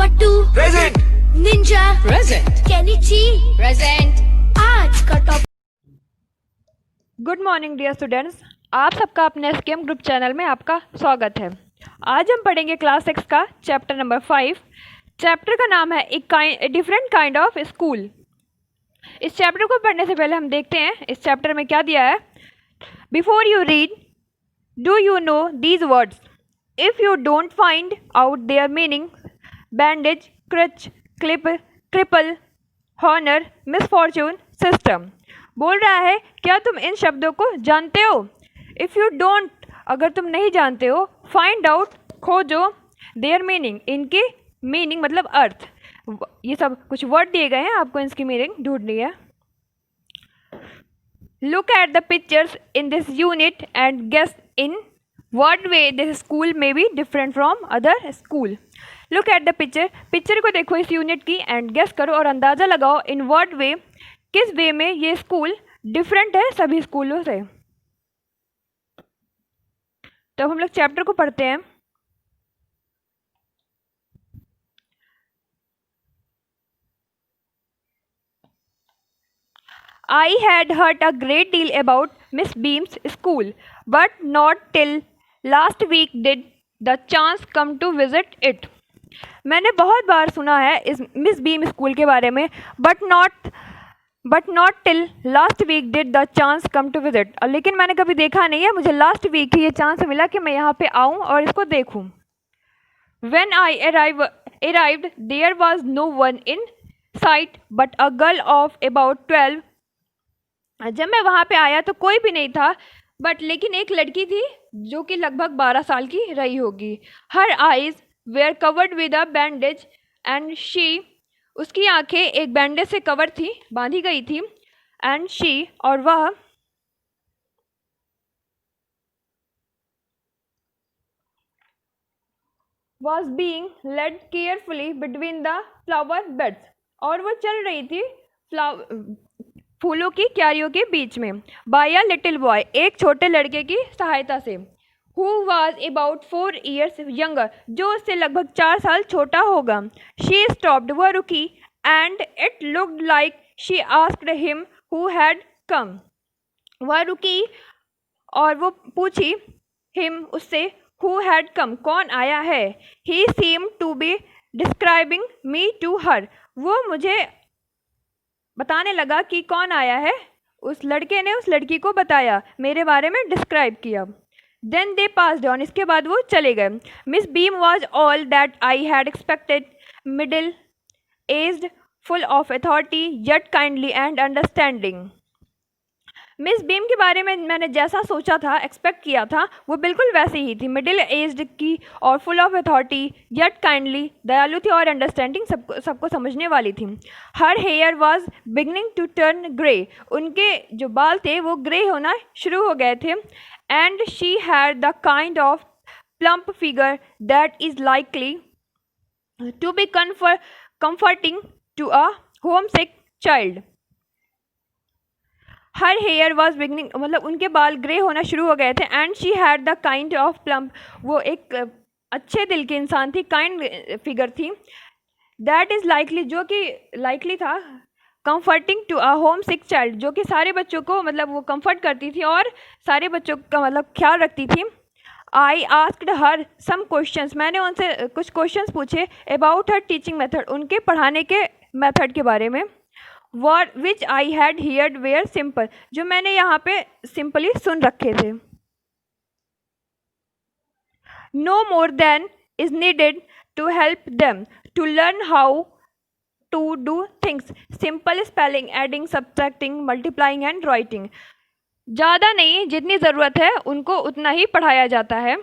पट्टू present, ninja present, Kenichi present. आज का topic. Good morning dear students, आप सबका अपने एसकेएम ग्रुप चैनल में आपका स्वागत है। आज हम पढ़ेंगे क्लास 6 का चैप्टर नंबर 5। चैप्टर का नाम है a different kind of school. इस चैप्टर को पढ़ने से पहले हम देखते हैं इस चैप्टर में क्या दिया है। Before you read, do you know these words? If you don't find out their meaning, bandage, crutch, clip, cripple, honour, misfortune, system. बोल रहा है क्या तुम इन शब्दों को जानते हो? इफ़ यू डोंट, अगर तुम नहीं जानते हो, फाइंड आउट, खोजो, देयर मीनिंग, इनकी मीनिंग मतलब अर्थ। ये सब कुछ वर्ड दिए गए हैं, आपको इसकी मीनिंग ढूंढनी है। Look at the pictures in this unit and guess in what way this school may be different from other school. Look at the picture, picture को देखो इस यूनिट की एंड गेस करो और अंदाज़ा लगाओ इन what way, किस वे में ये स्कूल डिफरेंट है सभी स्कूलों से। तो हम लोग चैप्टर को पढ़ते हैं। I had heard a great deal about Miss Beam's school, but not till last week did the chance come to visit it. मैंने बहुत बार सुना है इस मिस बीम स्कूल के बारे में, but not till last week did the chance come to visit. और लेकिन मैंने कभी देखा नहीं है, मुझे लास्ट वीक ही ये चांस मिला कि मैं यहाँ पे आऊँ और इसको देखूँ। When I arrived, there was no one in sight but a girl of about 12. जब मैं वहाँ पे आया तो कोई भी नहीं था, बट लेकिन एक लड़की थी जो कि लगभग 12 साल की रही होगी। Her eyes were covered with a bandage and she, उसकी आंखें एक बैंडेज से कवर थी, बांधी गई थी। एंड शी, और वह was being led carefully between the flower beds, और वो चल रही थी फूलों की क्यारियों के बीच में। बाय अ लिटिल बॉय, एक छोटे लड़के की सहायता से। Who was about 4 years younger, जो उससे लगभग 4 साल छोटा होगा। शी स्टॉप्ड, वह रुकी। And it looked like she asked him who had come, वह रुकी और वो पूछी हिम, उससे, हु हैड कम, कौन आया है। He seem to be describing me to her, वो मुझे बताने लगा कि कौन आया है। उस लड़के ने उस लड़की को बताया, मेरे बारे में डिस्क्राइब किया। देन दे पास्ड ऑन, इसके बाद वो चले गए। Miss beam was all that I had expected, middle aged, full of authority, yet kindly and understanding. Miss Beam के बारे में मैंने जैसा सोचा था, एक्सपेक्ट किया था, वो बिल्कुल वैसे ही थी। मिडिल एज्ड की और full of authority, yet kindly, दयालु थी और अंडरस्टैंडिंग, सबको समझने वाली थी। Her hair was beginning to turn grey, उनके जो बाल थे वो ग्रे होना शुरू हो गए थे। And she had the kind of plump figure that is likely to be comforting to a homesick child. Her hair was beginning, मतलब उनके बाल ग्रे होना शुरू हो गए थे। And she had the kind of plump, वो एक अच्छे दिल की इंसान थी, काइंड फिगर थी। दैट इज़ लाइकली, जो कि लाइकली था, comforting to a homesick child, जो कि सारे बच्चों को मतलब वो कंफर्ट करती थी और सारे बच्चों का मतलब ख्याल रखती थी। I asked her some questions, मैंने उनसे कुछ क्वेश्चंस पूछे अबाउट हर टीचिंग मेथड, उनके पढ़ाने के मेथड के बारे में। Word which I had heard were simple, जो मैंने यहाँ पे सिंपली सुन रखे थे। No more than is needed to help them to learn how to do things, simple spelling, adding, subtracting, multiplying and writing. ज़्यादा नहीं, जितनी ज़रूरत है उनको उतना ही पढ़ाया जाता है,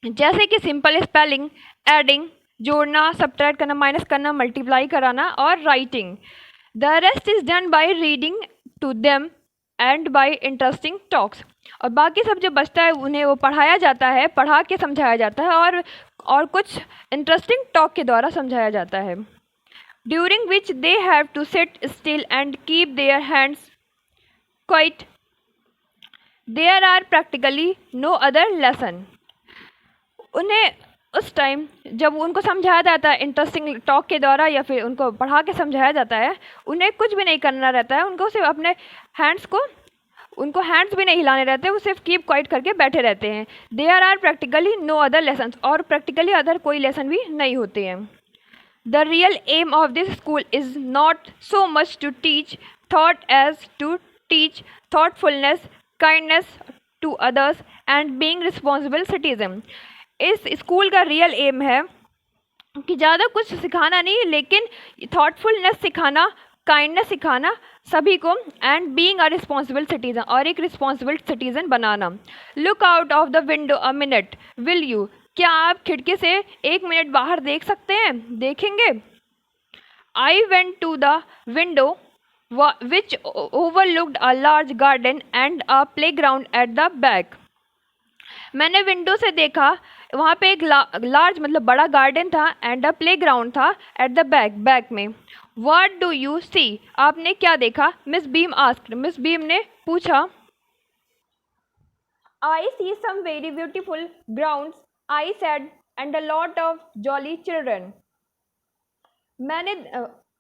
जैसे कि सिंपल स्पेलिंग, एडिंग, जोड़ना, सब्ट्रैक्ट करना, माइनस करना, मल्टीप्लाई कराना और writing. The rest is done by reading to them and by interesting talks, और बाकी सब जो बचता है उन्हें वो पढ़ाया जाता है, पढ़ा के समझाया जाता है और कुछ इंटरेस्टिंग टॉक के द्वारा समझाया जाता है। During which they have to sit still and keep their hands quiet, there are practically no other lesson, उन्हें उस टाइम जब उनको समझाया जाता है इंटरेस्टिंग टॉक के द्वारा या फिर उनको पढ़ा के समझाया जाता है, उन्हें कुछ भी नहीं करना रहता है, उनको सिर्फ अपने उनको हैंड्स भी नहीं हिलाने रहते, वो सिर्फ कीप क्वाइट करके बैठे रहते हैं। There are practically no other lesson, और प्रैक्टिकली अदर कोई लेसन भी नहीं होते हैं। The real aim of this school is not so much to teach thought as to teach thoughtfulness, kindness to others and being responsible citizen। इस school का real aim है कि ज़्यादा कुछ सिखाना नहीं, लेकिन थॉटफुलनेस सिखाना, काइंडनेस सिखाना सभी को, and being a responsible citizen, और एक responsible citizen banana. Look out of the window a minute will you, क्या आप खिड़की से 1 मिनट बाहर देख सकते हैं, देखेंगे? I went to the window which overlooked a large garden and a playground at the back। मैंने विंडो से देखा, वहाँ पे एक लार्ज मतलब बड़ा गार्डन था, एंड अ प्ले ग्राउंड था एट द बैक में। व्हाट डू यू सी, आपने क्या देखा? Miss Beam asked, Miss Beam ने पूछा। I see some very beautiful grounds, I said, and a lot of jolly children. मैंने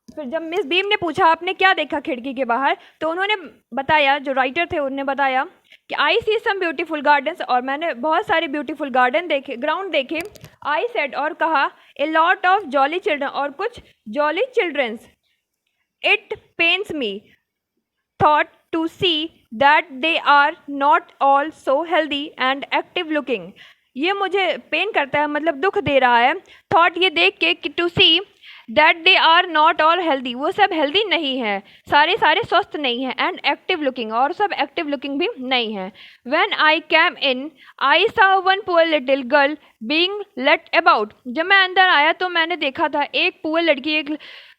फिर जब मिस बीम ने पूछा आपने क्या देखा खिड़की के बाहर, तो उन्होंने बताया, जो राइटर थे उन्होंने बताया कि आई सी सम ब्यूटीफुल गार्डन्स, और मैंने बहुत सारे ब्यूटीफुल गार्डन देखे, ग्राउंड देखे। आई सेड, और कहा, a lot of jolly children, और कुछ jolly childrens. It pains me thought to see that they are not all so healthy and active looking. ये मुझे पेन करता है, मतलब दुख दे रहा है, थॉट ये देख के कि to see that they are not all healthy, वो सब हेल्दी नहीं है, सारे स्वस्थ नहीं हैं, एंड एक्टिव लुकिंग, और सब एक्टिव लुकिंग भी नहीं है। When I came in I saw one poor little girl being let about, जब मैं अंदर आया तो मैंने देखा था एक पुअर लड़की, एक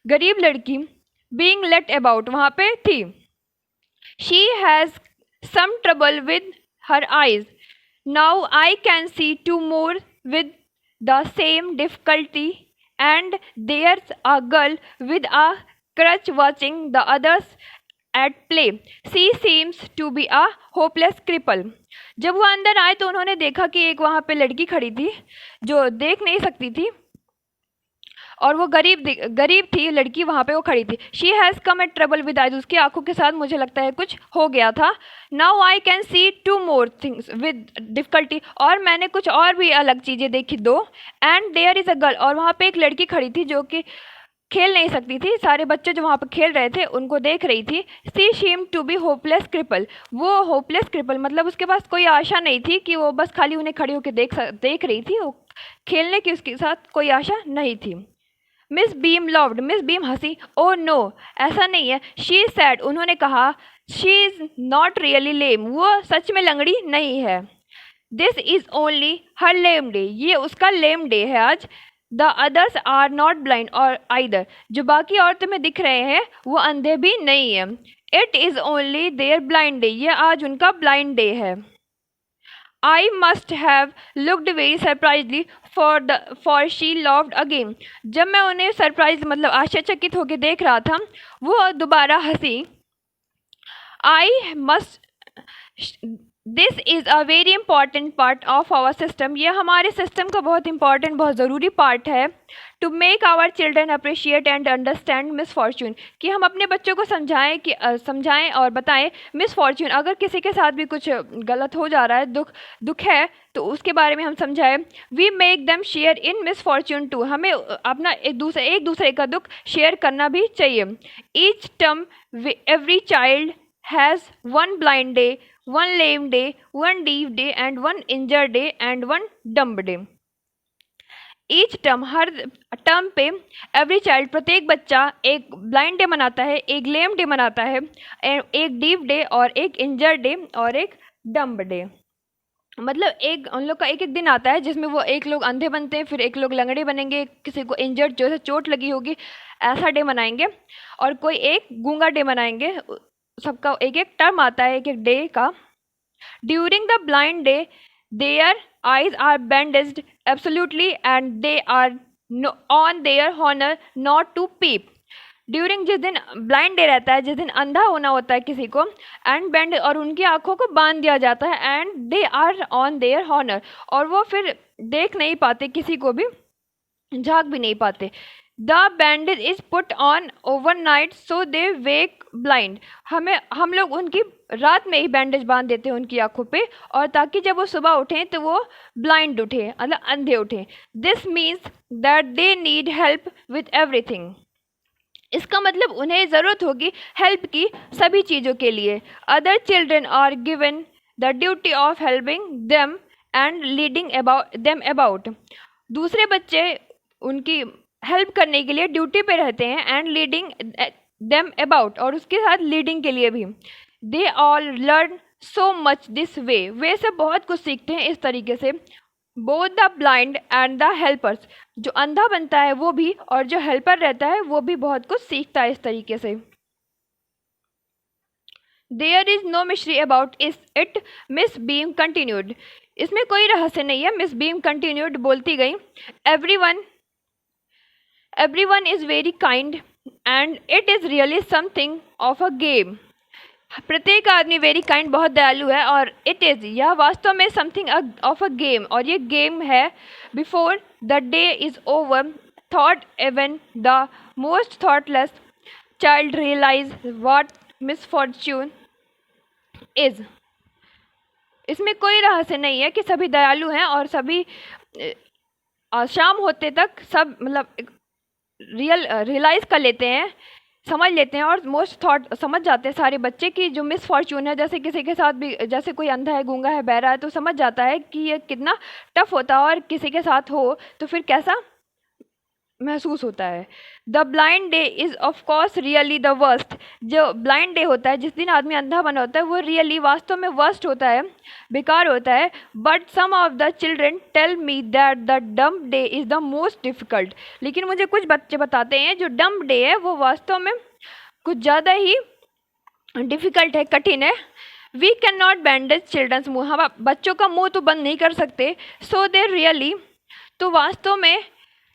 गरीब लड़की बीइंग लेट अबाउट वहाँ पे थी। She has some trouble with her eyes, now I can see 2 more with the same difficulty, and there's a girl with a crutch watching the others at play, she seems to be a hopeless cripple। जब वो अंदर आए तो उन्होंने देखा कि एक वहाँ पे लड़की खड़ी थी जो देख नहीं सकती थी, और वो गरीब थी लड़की, वहाँ पे वो खड़ी थी। She has come at trouble with eyes, उसकी आंखों के साथ मुझे लगता है कुछ हो गया था। Now I can see 2 more things with difficulty, और मैंने कुछ और भी अलग चीज़ें देखी 2। And there is a girl, और वहाँ पे एक लड़की खड़ी थी जो कि खेल नहीं सकती थी, सारे बच्चे जो वहाँ पर खेल रहे थे उनको देख रही थी। सी शीम टू बी होपलेस क्रिपल, वो होपलेस क्रिपल मतलब उसके पास कोई आशा नहीं थी, कि वो बस खाली उन्हें खड़ी होकर देख रही थी, वो खेलने की उसके साथ कोई आशा नहीं थी। Miss Beam loved, Miss Beam हंसी। ओ नो, ऐसा नहीं है। शी सैड, उन्होंने कहा, she is not really lame, वो सच में लंगड़ी नहीं है। This is only her lame day, ये उसका लेम डे है आज। The others are not blind और आइदर, जो बाकी औरतें में दिख रहे हैं वो अंधे भी नहीं है। It is only their blind day, ये आज उनका ब्लाइंड डे है। I must have looked very surprisingly for she loved again, जब मैं उन्हें सरप्राइज मतलब आश्चर्यचकित होकर देख रहा था, वो दोबारा हंसी। I must, this is a very important part of our system, ये हमारे सिस्टम का बहुत इंपॉर्टेंट, बहुत ज़रूरी पार्ट है। To make our children appreciate and understand misfortune, कि हम अपने बच्चों को समझाएं और बताएं मिसफॉर्च्यून, अगर किसी के साथ भी कुछ गलत हो जा रहा है, दुख है, तो उसके बारे में हम समझाएं। We make them share in misfortune too, हमें अपना एक दूसरे का दुख शेयर करना भी चाहिए। Each term every child has 1 blind day, 1 lame day, 1 deaf day and 1 injured day and 1 dumb day। Each term, her term पे, एवरी चाइल्ड, प्रत्येक बच्चा एक ब्लाइंड डे मनाता है, एक लेम डे मनाता है, एक डीफ डे और एक इंजर्ड डे और एक डम्ब डे। मतलब एक उन लोग का एक दिन आता है जिसमें वो एक लोग अंधे बनते हैं, फिर एक लोग लंगड़े बनेंगे, किसी को इंजर्ड जो है चोट लगी होगी ऐसा डे मनाएंगे, और कोई एक गूंगा डे मनाएंगे। सबका एक एक टर्म आता है एक एक डे का। During the blind day their eyes are bandaged absolutely and they are on their honour not to peep. During, जिस दिन ब्लाइंड डे रहता है, जिस दिन अंधा होना होता है किसी को, एंड बैंड, और उनकी आंखों को बांध दिया जाता है, and they are on their honour, और वो फिर देख नहीं पाते, किसी को भी झांक भी नहीं पाते। The bandage is put on overnight so they wake blind, हम लोग उनकी रात में ही बैंडेज बांध देते हैं उनकी आंखों पे, और ताकि जब वो सुबह उठें तो वो ब्लाइंड उठे, मतलब अंधे उठें। This means that they need help with everything, इसका मतलब उन्हें ज़रूरत होगी हेल्प की सभी चीज़ों के लिए। Other children are given the duty of helping them and leading them about, दूसरे बच्चे उनकी हेल्प करने के लिए ड्यूटी पे रहते हैं, एंड लीडिंग देम अबाउट, और उसके साथ लीडिंग के लिए भी। They all learn so much this way, वे सब बहुत कुछ सीखते हैं इस तरीके से। Both the blind and the helpers, जो अंधा बनता है वो भी, और जो हेल्पर रहता है वो भी बहुत कुछ सीखता है इस तरीके से। There is no mystery about it, Miss Beam continued, इसमें कोई रहस्य नहीं है, मिस बीम कंटिन्यूड बोलती गई। Everyone is very kind and it is really something of a game, प्रत्येक आदमी वेरी काइंड, बहुत दयालु है, और इट इज़, यह वास्तव में समथिंग ऑफ अ गेम, और ये गेम है। Before the day is over thought even the most thoughtless child realize what misfortune is, इसमें कोई रहस्य नहीं है कि सभी दयालु हैं, और सभी शाम होते तक सब मतलब रियलाइज़ कर लेते हैं, समझ लेते हैं, और मोस्ट थॉट समझ जाते हैं सारे बच्चे की जो मिसफॉर्च्यून है, जैसे किसी के साथ भी, जैसे कोई अंधा है, गूंगा है, बहरा है, तो समझ जाता है कि ये कितना टफ होता है, और किसी के साथ हो तो फिर कैसा महसूस होता है। The blind day is of course really the worst, जो ब्लाइंड डे होता है, जिस दिन आदमी अंधा बना होता है, वो रियली वास्तव में वर्स्ट होता है, बेकार होता है। But some of the children tell me that the dumb day is the most difficult, लेकिन मुझे कुछ बच्चे बताते हैं जो डम्ब डे है वो वास्तव में कुछ ज़्यादा ही डिफ़िकल्ट है, कठिन है। We can not bandage childrens मुँह, हम बच्चों का मुँह तो बंद नहीं कर सकते। सो दे रियली, तो वास्तव में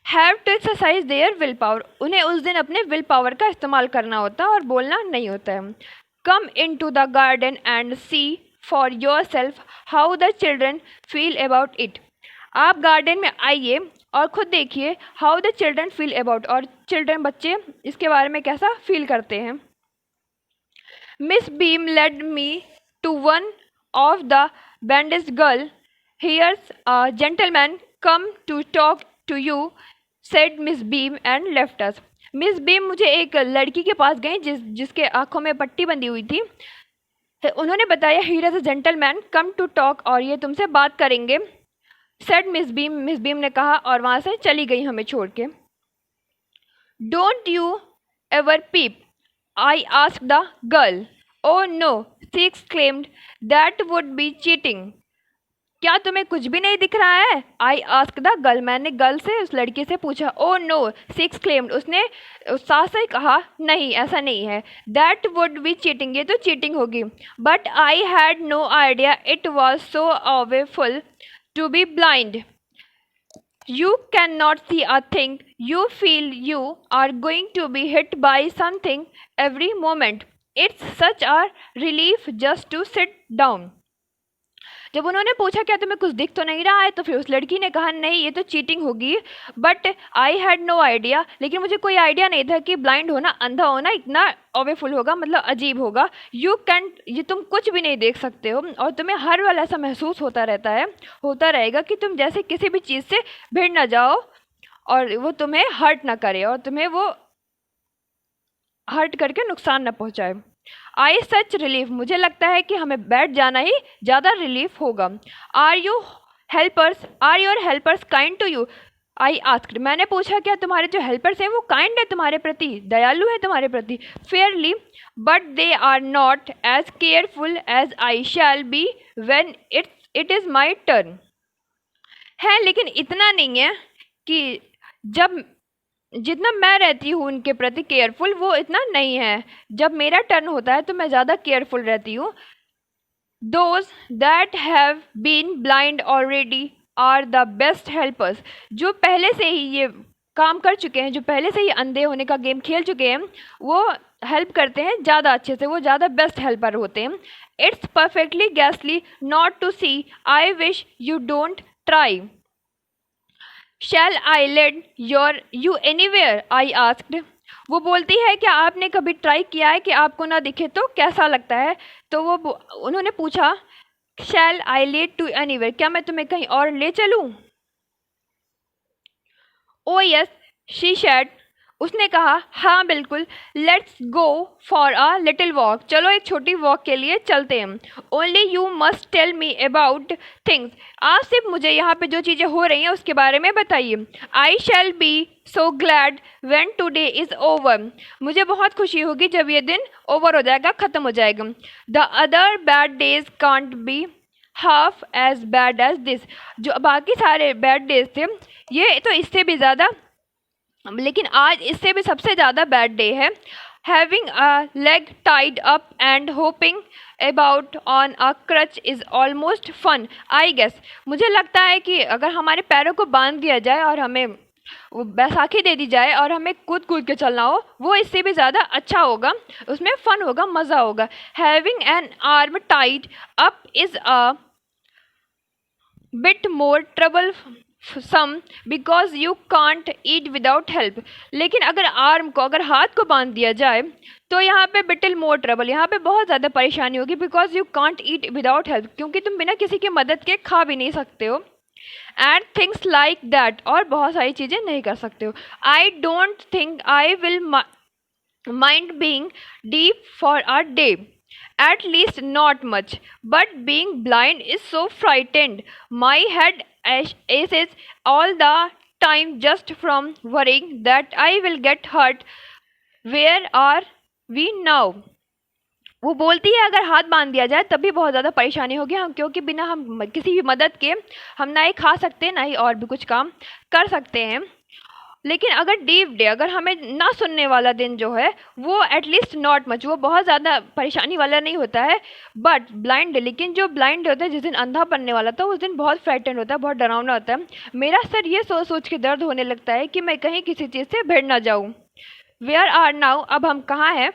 have to exercise their will power, उन्हें उस दिन अपने विल पावर का इस्तेमाल करना होता है और बोलना नहीं होता है। Come in to the garden and see for yourself how the children feel about it, आप गार्डन में आइए और ख़ुद देखिए how the children feel about, और चिल्ड्रन बच्चे इसके बारे में कैसा फील करते हैं। Miss Beam led me to one of the bandage girl, here's a gentleman come to talk to you, said Miss Beam and left us, Miss Beam मुझे एक लड़की के पास गई जिसके आंखों में पट्टी बंधी हुई थी, उन्होंने बताया here is a gentleman come to talk, और ये तुमसे बात करेंगे। सेड मिस बीम ने कहा, और वहाँ से चली गई हमें छोड़ के। Don't you ever peep, I asked the girl. Oh no, she exclaimed, that would be cheating, क्या तुम्हें कुछ भी नहीं दिख रहा है? आई आस्क द गर्ल, मैंने गर्ल से, उस लड़की से पूछा। ओ नो, शी एक्सक्लेम्ड, उसने उत्साह से कहा, नहीं ऐसा नहीं है। दैट वुड बी चीटिंग, ये तो चीटिंग होगी। But I had no idea it was so awful to be blind, you can not see a thing, you feel you are going to be hit by something every moment, it's such a relief just to sit down. जब उन्होंने पूछा क्या तुम्हें कुछ दिख तो नहीं रहा है, तो फिर उस लड़की ने कहा नहीं ये तो चीटिंग होगी। But I had no idea, लेकिन मुझे कोई आइडिया नहीं था कि ब्लाइंड होना, अंधा होना इतना अवेफुल होगा, मतलब अजीब होगा। यू कैन, ये तुम कुछ भी नहीं देख सकते हो, और तुम्हें हर वाला ऐसा महसूस होता रहता है, होता रहेगा कि तुम जैसे किसी भी चीज़ से भिड़ ना जाओ और वो तुम्हें हर्ट ना करे, और तुम्हें वो हर्ट करके नुकसान ना पहुँचाए। आई सच रिलीफ, मुझे लगता है कि हमें बैठ जाना ही ज़्यादा रिलीफ होगा। Are your helpers kind to you, I asked, मैंने पूछा क्या तुम्हारे जो हेल्पर्स हैं वो काइंड है तुम्हारे प्रति, दयालु है तुम्हारे प्रति? Fairly, but they are not as careful as I shall be when it is my turn, है लेकिन इतना नहीं है कि जब जितना मैं रहती हूँ उनके प्रति केयरफुल, वो इतना नहीं है, जब मेरा टर्न होता है तो मैं ज़्यादा केयरफुल रहती हूँ। Those that have been blind already are the best helpers, जो पहले से ही ये काम कर चुके हैं, जो पहले से ही अंधे होने का गेम खेल चुके हैं, वो हेल्प करते हैं ज़्यादा अच्छे से, वो ज़्यादा बेस्ट हेल्पर होते हैं. इट्स परफेक्टली गैसली not to see. I wish you don't try. Shall I lead you anywhere? I asked. वो बोलती है, क्या आपने कभी ट्राई किया है कि आपको ना दिखे तो कैसा लगता है? तो उन्होंने पूछा, shall I lead to anywhere, क्या मैं तुम्हें कहीं और ले चलूँ? Oh yes, she said. उसने कहा, हाँ बिल्कुल. Let's go for a little walk. चलो एक छोटी वॉक के लिए चलते हैं. Only you must tell me about things. आप सिर्फ मुझे यहाँ पे जो चीज़ें हो रही हैं उसके बारे में बताइए. I shall be so glad when today is over. मुझे बहुत खुशी होगी जब ये दिन ओवर हो जाएगा, ख़त्म हो जाएगा. The other bad days can't be half as bad as this. जो बाकी सारे बैड डेज थे, ये तो इससे भी ज़्यादा, लेकिन आज इससे भी सबसे ज़्यादा बैड डे है. Having a leg tied up and hopping about on a crutch is almost fun, I guess. मुझे लगता है कि अगर हमारे पैरों को बांध दिया जाए और हमें वो बैसाखी दे दी जाए और हमें कूद कूद के चलना हो, वो इससे भी ज़्यादा अच्छा होगा, उसमें फ़न होगा, मज़ा होगा. Having an arm tied up is a bit more troublesome because you can't eat without help. लेकिन अगर हाथ को बांध दिया जाए तो यहाँ पे बिटिल मोर ट्रबल, यहाँ पे बहुत ज़्यादा परेशानी होगी. Because you can't eat without help, क्योंकि तुम बिना किसी की मदद के खा भी नहीं सकते हो. एंड थिंग्स लाइक दैट, और बहुत सारी चीज़ें नहीं कर सकते हो. I don't think I will mind being deep for a day. At least not much, but being blind is so frightened. My head aches all the time just from worrying that I will get hurt. Where are we now? वो बोलती है, अगर हाथ बांध दिया जाए तब भी बहुत ज़्यादा परेशानी होगी हम, क्योंकि बिना हम किसी भी मदद के हम ना ही खा सकते, ना ही और भी कुछ काम कर सकते हैं. लेकिन अगर डीप डे, अगर हमें ना सुनने वाला दिन जो है, वो एटलीस्ट नॉट मच, वो बहुत ज़्यादा परेशानी वाला नहीं होता है. बट ब्लाइंड डे, लेकिन जो ब्लाइंड डे होता है, जिस दिन अंधा पड़ने वाला था, उस दिन बहुत फ्राइटेंड होता है, बहुत डरावना होता है. मेरा सर ये सोच सोच के दर्द होने लगता है कि मैं कहीं किसी चीज़ से भिड़ ना जाऊँ. वेयर आर नाउ, अब हम कहाँ हैं?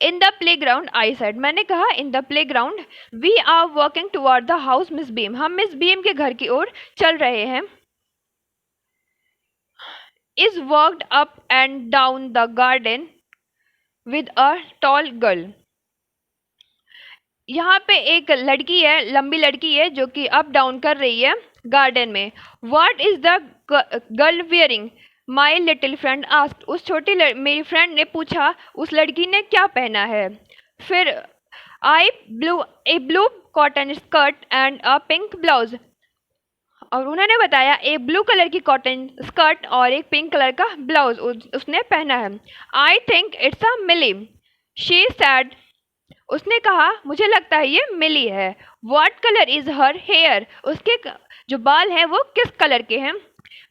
In the playground, I said. मैंने कहा, in the playground. We are walking toward the house Miss Beam. हम मिस बीम के घर की ओर चल रहे हैं. is walked up and down the garden with a tall girl. यहाँ पे एक लड़की है, लंबी लड़की है, जो कि अप डाउन कर रही है गार्डन में. What is the girl wearing? My little friend asked. उस मेरी फ्रेंड ने पूछा, उस लड़की ने क्या पहना है. फिर I blew a blue cotton skirt and a pink blouse. और उन्होंने बताया, एक ब्लू कलर की कॉटन स्कर्ट और एक पिंक कलर का ब्लाउज उसने पहना है. I think it's a Millie, she said. उसने कहा, मुझे लगता है ये मिली है. What colour is her hair? उसके जो बाल हैं वो किस कलर के हैं?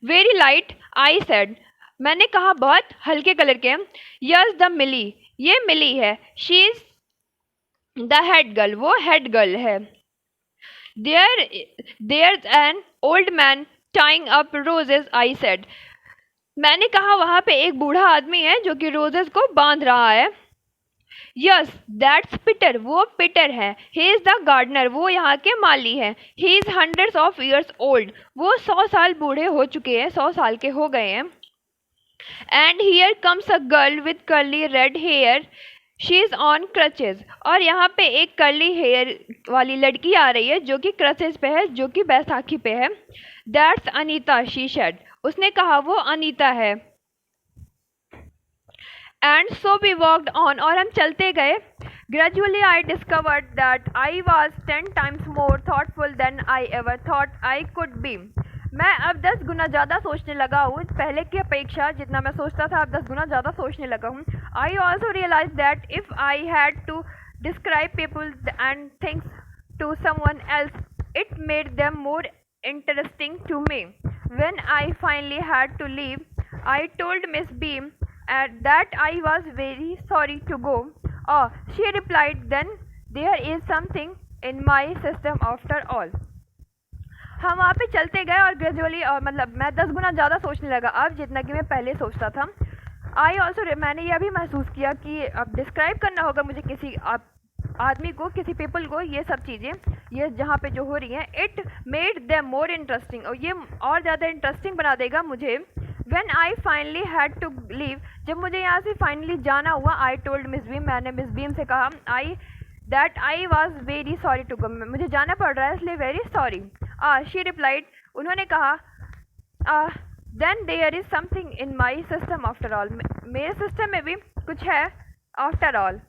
Very light, I said. मैंने कहा, बहुत हल्के कलर के हैं. यस द मिली, ये मिली है. She is the head girl, वो हेड गर्ल है. There's an old man tying up roses, I said. मैंने कहा, वहाँ पे एक बूढ़ा आदमी है जो कि रोजेस को बांध रहा है. Yes, that's Peter, वो पीटर है. He is the gardener, वो यहाँ के माली हैं. He is hundreds of years old, वो 100 साल बूढ़े हो चुके हैं, 100 साल के हो गए हैं. And here comes a girl with curly red hair. She is on crutches. और यहाँ पे एक कर्ली हेयर वाली लड़की आ रही है जो कि क्रचेज पे है, जो कि बैसाखी पे है. That's Anita, she said. उसने कहा, वो अनीता है. And so we walked on, और हम चलते गए. Gradually I discovered that I was 10 times more thoughtful than I ever thought I could be. मैं अब 10 गुना ज़्यादा सोचने लगा हूँ, पहले की अपेक्षा जितना मैं सोचता था, अब 10 गुना ज़्यादा सोचने लगा हूँ. I also realise that if I had to describe people and things to someone else, it made them more interesting to me. When I finally had to leave, I told Miss Beam that I was very sorry to go. Oh, she replied, then there is something in my system after all. हम वहाँ पे चलते गए और gradually मतलब मैं 10 गुना ज़्यादा सोचने लगा अब जितना कि मैं पहले सोचता था। आई ऑल्सो मैंने यह भी महसूस किया कि अब डिस्क्राइब करना होगा मुझे किसी आदमी को, किसी पीपल को, ये सब चीज़ें ये जहाँ पे जो हो रही हैं। It made them more interesting, और ये और ज़्यादा इंटरेस्टिंग बना देगा मुझे। When I finally had to leave, जब मुझे यहाँ से फाइनली जाना हुआ, आई टोल्ड मिस बीम, मैंने मिस बीम से कहा I was very sorry to go, मुझे जाना पड़ रहा है इसलिए वेरी सॉरी। शी रिप्लाइड, उन्होंने कहा then there is something in my system after all, मेरे सिस्टम में भी कुछ है आफ्टर ऑल।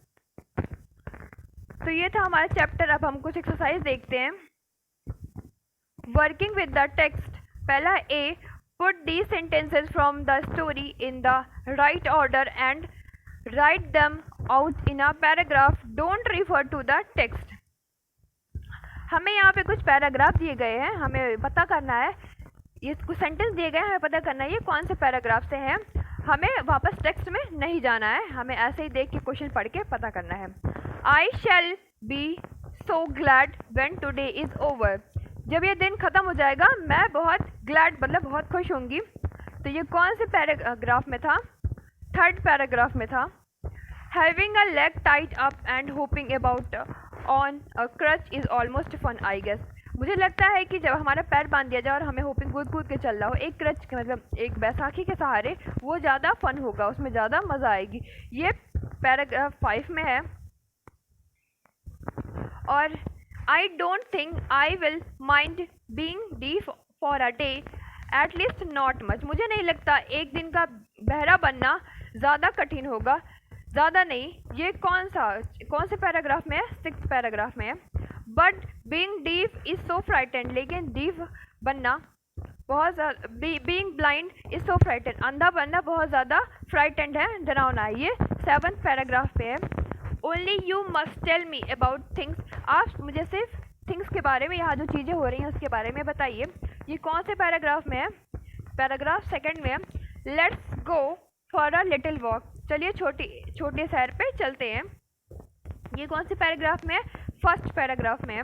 तो ये था हमारा चैप्टर। अब हम कुछ एक्सरसाइज देखते हैं। वर्किंग विद द टेक्स्ट, पहला A, put the sentences from the story in the right order and write them out in a paragraph, don't refer to the text. हमें यहाँ पे कुछ पैराग्राफ दिए गए हैं, हमें पता करना है, ये कुछ सेंटेंस दिए गए हैं, हमें पता करना है ये कौन से पैराग्राफ से हैं। हमें वापस टेक्स्ट में नहीं जाना है, हमें ऐसे ही देख के क्वेश्चन पढ़ के पता करना है। I shall be so glad when today is over, जब ये दिन ख़त्म हो जाएगा मैं बहुत ग्लैड मतलब बहुत खुश होंगी। तो ये कौन से पैराग्राफ में था? थर्ड पैराग्राफ में था। Having a leg tied up and hopping about on a crutch is almost fun I guess, मुझे लगता है कि जब हमारा पैर बांध दिया जाए और हमें होपिंग कूद कूद के चल रहा हो एक क्रच मतलब एक बैसाखी के सहारे, वो ज़्यादा फन होगा, उसमें ज़्यादा मज़ा आएगी। ये पैराग्राफ 5 में है। और I don't think I will mind being deaf for a day, at least not much, मुझे नहीं लगता एक दिन का बहरा बनना ज़्यादा कठिन होगा, ज़्यादा नहीं। ये कौन से पैराग्राफ में है? 6th पैराग्राफ में है। But being deaf is so frightened, लेकिन डीफ बनना बहुत ज़्यादा, being blind is so frightened, अंधा बनना बहुत ज़्यादा फ्राइटेंड है, डरावना है। ये 7th पैराग्राफ पे है। Only you must tell me about things, आप मुझे सिर्फ थिंग्स के बारे में, यहाँ जो चीज़ें हो रही हैं उसके बारे में बताइए। ये कौन से पैराग्राफ में है? पैराग्राफ 2nd में है। Let's go for a little walk, चलिए छोटे सैर पे चलते हैं। ये कौन से पैराग्राफ में है? 1st पैराग्राफ में है।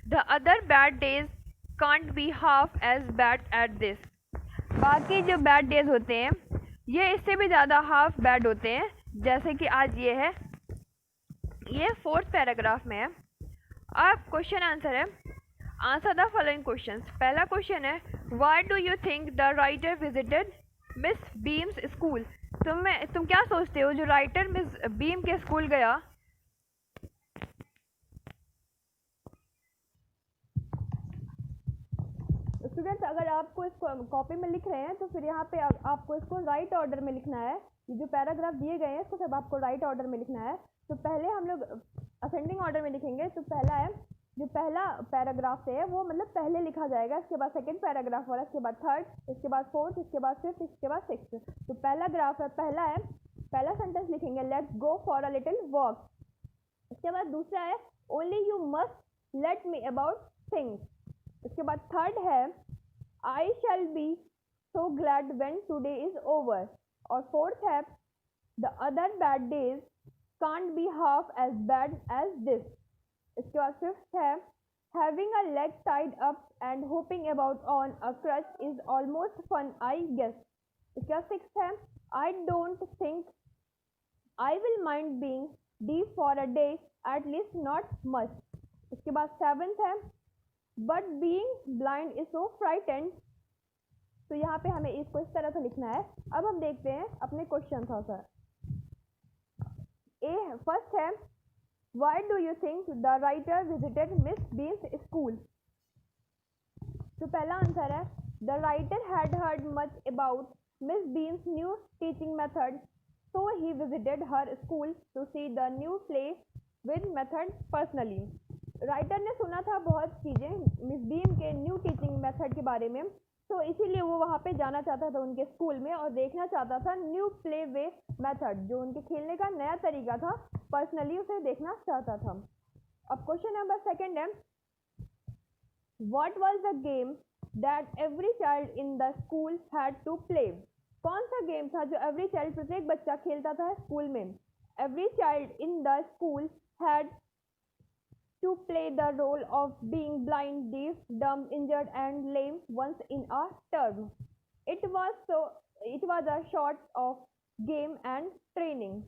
The other bad days can't be half as bad at this, बाकी जो बैड डेज होते हैं ये इससे भी ज़्यादा हाफ बैड होते हैं जैसे कि आज ये है। ये 4th पैराग्राफ में है। अब क्वेश्चन आंसर है, आंसर द फॉलोइंग क्वेश्चंस। पहला क्वेश्चन है, why do you think the writer visited Miss Beam's school, तुम क्या सोचते हो जो राइटर मिस बीम के स्कूल गया? स्टूडेंट्स, अगर आपको इसको कॉपी में लिख रहे हैं तो फिर यहाँ पे आपको इसको राइट ऑर्डर में लिखना है। ये जो पैराग्राफ दिए गए हैं इसको सब आपको राइट ऑर्डर में लिखना है। तो पहले हम लोग असेंडिंग ऑर्डर में लिखेंगे। तो पहला है, जो पहला पैराग्राफ से है वो मतलब पहले लिखा जाएगा, इसके बाद 2nd पैराग्राफ वाला, इसके बाद 3rd, इसके बाद 4th, इसके बाद 5th, इसके बाद 6th। तो पहला ग्राफ है, पहला सेंटेंस लिखेंगे let's go for a little walk. इसके बाद दूसरा है, only you must let me about things. इसके बाद 3rd है, I shall be so glad when today is over. और 4th है, the other bad days can't be half as bad as this. इसके बाद 5th है, having a leg tied up and hopping about on a crutch is almost fun I guess. इसके बाद 6th है, I don't think I will mind being deep for a day, at least not much. इसके बाद 7th है, but being blind is so frightened. तो यहाँ पे हमें इसको इस तरह से लिखना है। अब हम देखते हैं अपने क्वेश्चन था सर। फर्स्ट है, why do you think the writer visited Miss Beam's school. तो पहला आंसर है, the writer had heard much about Miss Beam's new teaching method, so he visited her school to see the new play with method personally. Writer ने सुना था बहुत चीज़ें Miss Beam के new teaching method के बारे में, तो इसीलिए वो वहाँ पे जाना चाहता था उनके स्कूल में और देखना चाहता था न्यू प्ले वे मेथड, जो उनके खेलने का नया तरीका था, पर्सनली उसे देखना चाहता था। अब क्वेश्चन नंबर 2 है, what was the game that every child in the school had to play. कौन सा गेम था जो एवरी चाइल्ड, प्रत्येक बच्चा खेलता था स्कूल में। Every child in the school had to play the role of being blind, deaf, dumb, injured, and lame once in a term. It was a sort of game and training.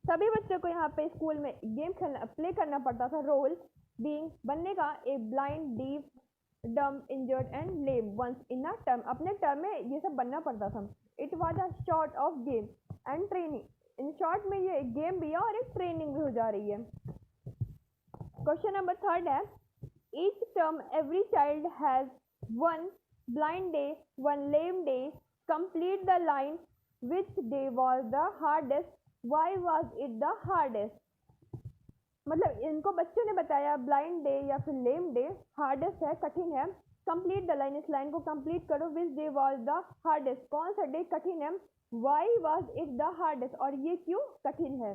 सभी बच्चों को यहाँ पे school में game खेलना play करना पड़ता था रोल बीइंग बनने का a blind deaf dumb injured and lame once in a term अपने टर्म में ये सब बनना पड़ता था. It was a sort of game and training. In short में ये एक गेम भी है और एक ट्रेनिंग भी हो जा रही है. क्वेश्चन नंबर 3 है each term every child has one blind day one lame day complete the line which day was the hardest why was it the hardest. मतलब इनको बच्चों ने बताया ब्लाइंड डे या फिर लेम डे हार्डेस्ट है, कठिन है. कंप्लीट द लाइन, इस लाइन को कंप्लीट करो. Which day was the hardest, कौन सा डे कठिन है. Why was it the hardest, और ये क्यों कठिन है.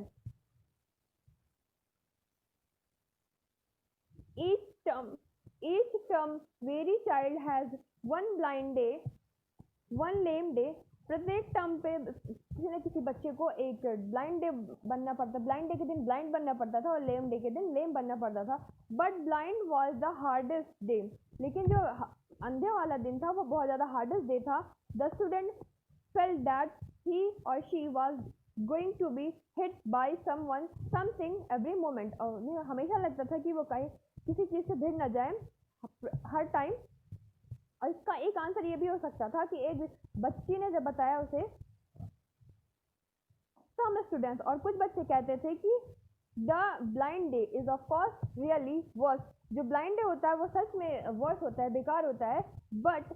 each term very child has one blind day one lame day. प्रत्येक टर्म पे किसी न किसी बच्चे को एक ब्लाइंड डे बनना पड़ता, ब्लाइंड डे के दिन ब्लाइंड बनना पड़ता था और लेम डे के दिन लेम बनना पड़ता था. But blind was the hardest day, लेकिन जो अंधे वाला दिन था वो बहुत ज़्यादा हार्डेस्ट डे था. The student felt that he और she was going to be hit by someone something every moment. और उन्हें हमेशा लगता था कि वो कहीं किसी चीज़ से भिड़ न जाए हर टाइम. और इसका एक आंसर ये भी हो सकता था कि एक बच्ची ने जब बताया उसे सम स्टूडेंट्स, और कुछ बच्चे कहते थे कि the blind day is of course really worse. जो ब्लाइंड डे होता है वो सच में वर्स होता है, बेकार होता है. बट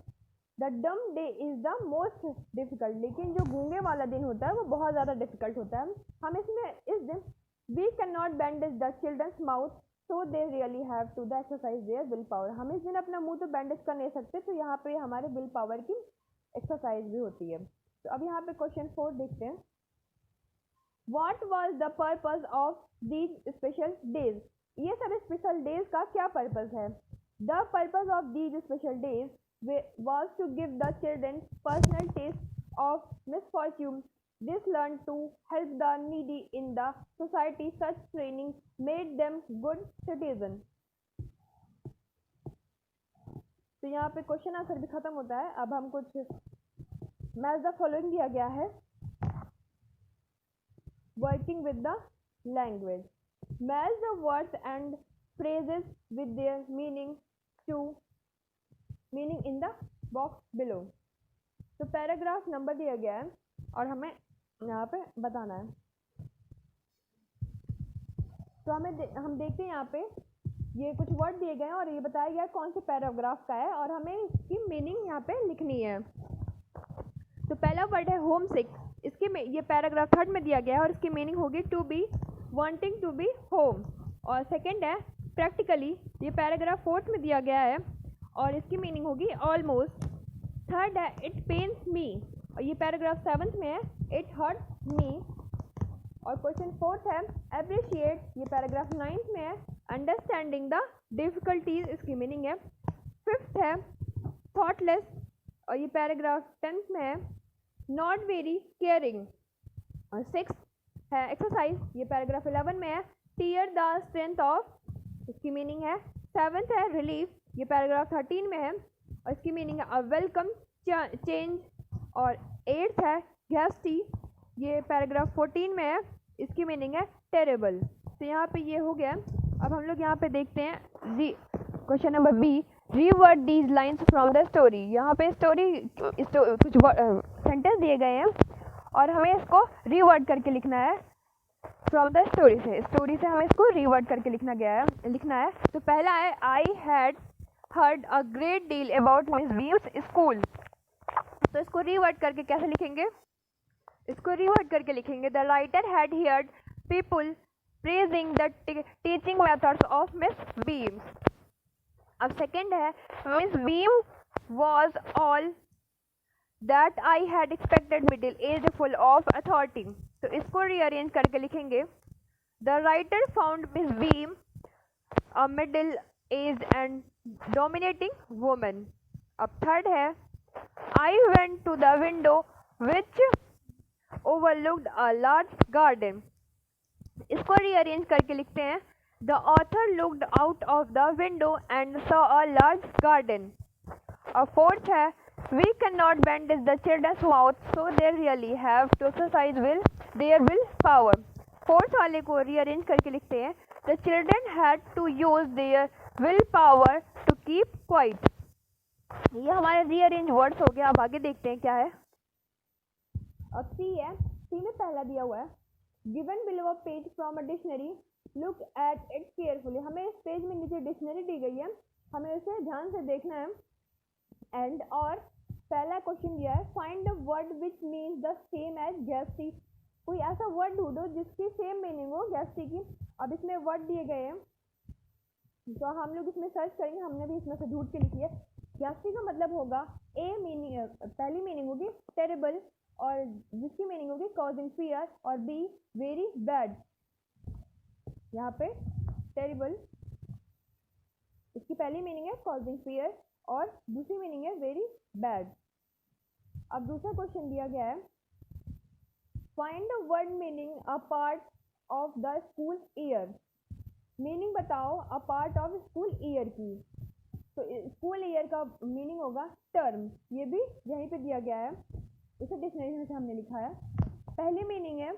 द डम day is the most difficult, लेकिन जो गूंगे वाला दिन होता है वो बहुत ज़्यादा डिफिकल्ट होता है. हम इसमें इस दिन we can not bandage the children's mouth so they really have to the exercise their will power. हम इस दिन अपना मुंह तो बैंडेज कर नहीं सकते, तो यहाँ पे हमारे विल पावर की एक्सरसाइज भी होती है. तो अब यहाँ पे क्वेश्चन 4 देखते हैं. What was the purpose of these special days. ये सब स्पेशल डेज का क्या पर्पस है. The purpose of these special days was to give the children personal taste of misfortune. This learned to help the needy in the society. Such training made them good citizen. तो यहाँ पे question answer भी खत्म होता है. अब हम कुछ मैच द फॉलोइंग दिया गया है. Working with the language. Match the words and phrases with their meaning in the box below. तो पैराग्राफ नंबर दिया गया है और हमें यहाँ पे बताना है. तो हम देखते हैं यहाँ पे ये कुछ वर्ड दिए गए हैं और ये बताया गया है कौन से पैराग्राफ का है और हमें इसकी मीनिंग यहाँ पे लिखनी है. तो पहला वर्ड है होम सिक. ये पैराग्राफ 3 में दिया गया है और इसकी मीनिंग होगी to be wanting to be home. और सेकंड है प्रैक्टिकली. ये पैराग्राफ 4 में दिया गया है और इसकी मीनिंग होगी ऑलमोस्ट. थर्ड है इट पेन्स मी और ये पैराग्राफ 7 में है. It hurt me. और क्वेश्चन 4 है अप्रिशिएट. ये पैराग्राफ 9 में है. अंडरस्टैंडिंग द डिफिकल्टीज, इसकी मीनिंग है. 5th है थॉटलेस और ये पैराग्राफ 10th में है. Not very caring. और 6th है एक्सरसाइज. ये पैराग्राफ 11 में है. टीयर द स्ट्रेंथ ऑफ, इसकी मीनिंग है. 7th है रिलीफ. ये पैराग्राफ 13 में है और इसकी मीनिंग है अ वेलकम चेंज. और 8th है गैस्टी. ये पैराग्राफ 14 में है. इसकी मीनिंग है टेरेबल. तो यहाँ पे ये हो गया. अब हम लोग यहाँ पे देखते हैं question number B. Reword these lines from the story. यहाँ पे कुछ सेंटेंस दिए गए हैं और हमें इसको रीवर्ड करके लिखना है फ्रॉम द स्टोरी से हमें इसको रीवर्ड करके लिखना है. तो पहला है I had heard a great deal about Miss Beam's school. तो इसको रीवर्ड करके कैसे लिखेंगे. इसको रीवर्ड करके लिखेंगे the writer had heard people praising the teaching methods of miss beams. अब सेकंड है miss beam was all that I had expected, middle age full of authority. तो इसको रीअरेंज करके लिखेंगे the writer found miss beam a middle age and dominating woman. अब third है I went to the window which overlooked a large garden. इसको rearrange करके लिखते हैं The author looked out of the window and saw a large garden. A fourth है, we cannot bend the children's mouth, so they really have to exercise their will power. Fourth वाले को rearrange करके लिखते हैं, the children had to use their will power to keep quiet. ये हमारे rearrange words हो गया. अब आगे देखते हैं क्या है. अब सी है, सी में पहला दिया हुआ है, given below a page from a dictionary, look at it carefully. हमें इस पेज में नीचे डिक्शनरी दी गई है, हमें उसे ध्यान से देखना है. एंड और पहला क्वेश्चन दिया है, find the word which means the same as गैस्टी. कोई ऐसा वर्ड ढूंढो जिसकी सेम मीनिंग हो गैस्टी की. अब इसमें वर्ड दिए गए हैं तो हम लोग इसमें सर्च करेंगे. हमने भी इसमें से ढूंढ के लिखी है. गैस्टी का मतलब होगा ए मीनिंग, पहली मीनिंग होगी टेरेबल, और जिसकी मीनिंग होगी कॉजिंग फियर, और बी वेरी बैड. यहाँ पे टेरिबल, इसकी पहली मीनिंग है कॉजिंग फियर और दूसरी मीनिंग है वेरी बैड. अब दूसरा क्वेश्चन दिया गया है, find the word meaning a part of the school year. Meaning बताओ a part of school year की. तो स्कूल ईयर का मीनिंग होगा टर्म. ये भी यहीं पे दिया गया है, इसे डिक्शनरी में से हमने लिखा है. पहली मीनिंग है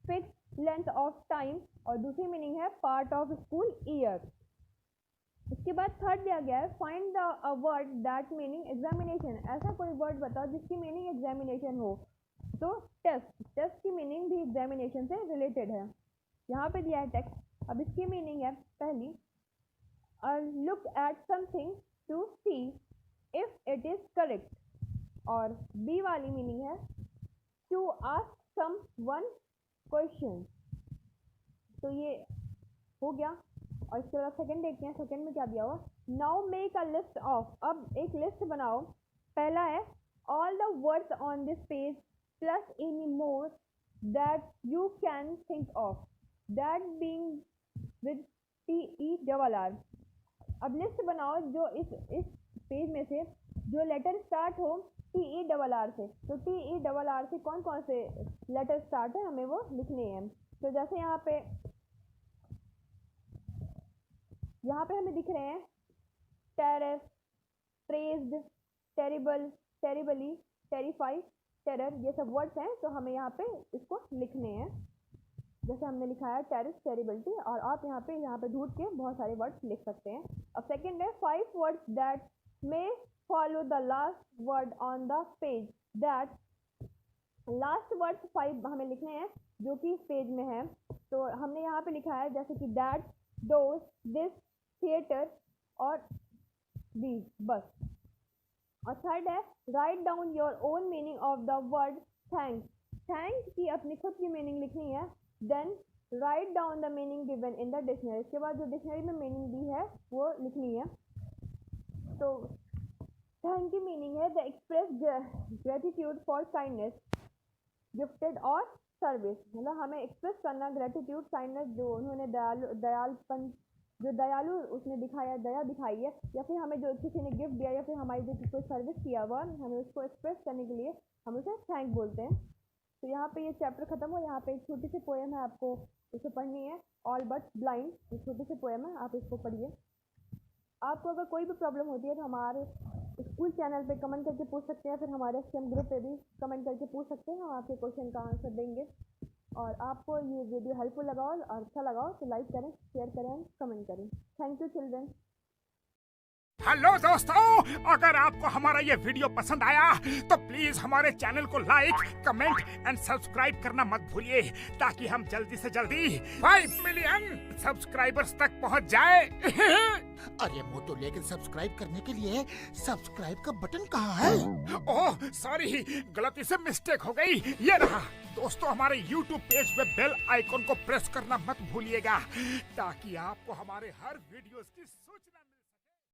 फिक्स लेंथ ऑफ टाइम और दूसरी मीनिंग है पार्ट ऑफ स्कूल ईयर. इसके बाद थर्ड दिया गया है, find the word that meaning examination. ऐसा कोई वर्ड बताओ जिसकी मीनिंग एग्जामिनेशन हो. तो टेस्ट, टेस्ट की मीनिंग भी एग्जामिनेशन से रिलेटेड है. यहाँ पे दिया है टेक्स्ट. अब इसकी मीनिंग है पहली, look at something to see if it is correct, और बी वाली मीनिंग है to ask someone question. तो ये हो गया. और इसके बाद सेकंड देखते हैं, सेकंड में क्या दिया हुआ, now make a list of. अब एक लिस्ट बनाओ. पहला है all the words on this page plus any more that you can think of, that being with TERR. अब लिस्ट बनाओ जो इस पेज में से जो लेटर स्टार्ट हो TERR से. तो TERR से कौन कौन से लेटर स्टार्ट है हमें वो लिखने हैं. तो जैसे यहाँ पे हमें दिख रहे हैं terrace, traced, terrible, terribly, terrify, terror, ये सब वर्ड्स हैं. तो हमें यहाँ पे इसको लिखने हैं जैसे हमने लिखा है टेरिस, टेरिबलिटी. और आप यहाँ पे ढूंढ के बहुत सारे वर्ड्स लिख सकते हैं. अब सेकंड है 5 words that may follow the last word on the page. That last words 5 हमें लिखने हैं जो कि इस पेज में है. तो हमने यहाँ पे लिखा है जैसे कि दैट, दोस, दिस, थिएटर और दीज, बस. और थर्ड है write down your own meaning of the word thanks. Thanks की अपनी खुद की मीनिंग लिखनी है. Then write down the meaning given in the dictionary. इसके बाद जो डिक्शनरी में मीनिंग दी है वो लिखनी है. तो थैंक की मीनिंग है the express gratitude for kindness gifted और सर्विस. मतलब हमें एक्सप्रेस करना ग्रेटिट्यूड, काइंडनेस, जो उन्होंने दयालुपन, जो दयालु उसने दिखाया, दया दिखाई है, या फिर हमें जो किसी ने गिफ्ट दिया, या फिर हमारी जो कोई सर्विस किया हुआ, हमें उसको एक्सप्रेस करने के लिए हम उसे थैंक बोलते हैं. तो यहाँ पे ये चैप्टर खत्म हो. यहाँ पे एक छोटी सी पोएम है, आपको उसे पढ़नी है, ऑल बट ब्लाइंड. ये छोटी सी पोएम है, आप इसको पढ़िए. आपको अगर कोई भी प्रॉब्लम होती है तो हमारे स्कूल चैनल पे कमेंट करके पूछ सकते हैं, फिर हमारे STEM ग्रुप पे भी कमेंट करके पूछ सकते हैं. हम आपके क्वेश्चन का आंसर देंगे. और आपको ये वीडियो हेल्पफुल लगा और अच्छा लगा तो लाइक करें, शेयर करें और कमेंट करें. Thank you children. हेलो दोस्तों, अगर आपको हमारा ये वीडियो पसंद आया तो प्लीज हमारे चैनल को लाइक, कमेंट एंड सब्सक्राइब करना मत भूलिए, ताकि हम जल्दी से जल्दी 5 मिलियन सब्सक्राइबर्स तक पहुंच जाए. अरे मोटू, लेकिन सब्सक्राइब करने के लिए सब्सक्राइब का बटन कहाँ है? ओह सॉरी, गलती से मिस्टेक हो गई. ये रहा. दोस्तों, हमारे YouTube पेज पे बेल आइकॉन को प्रेस करना मत भूलिएगा, ताकि आपको हमारे हर वीडियोस की सूचना मिले.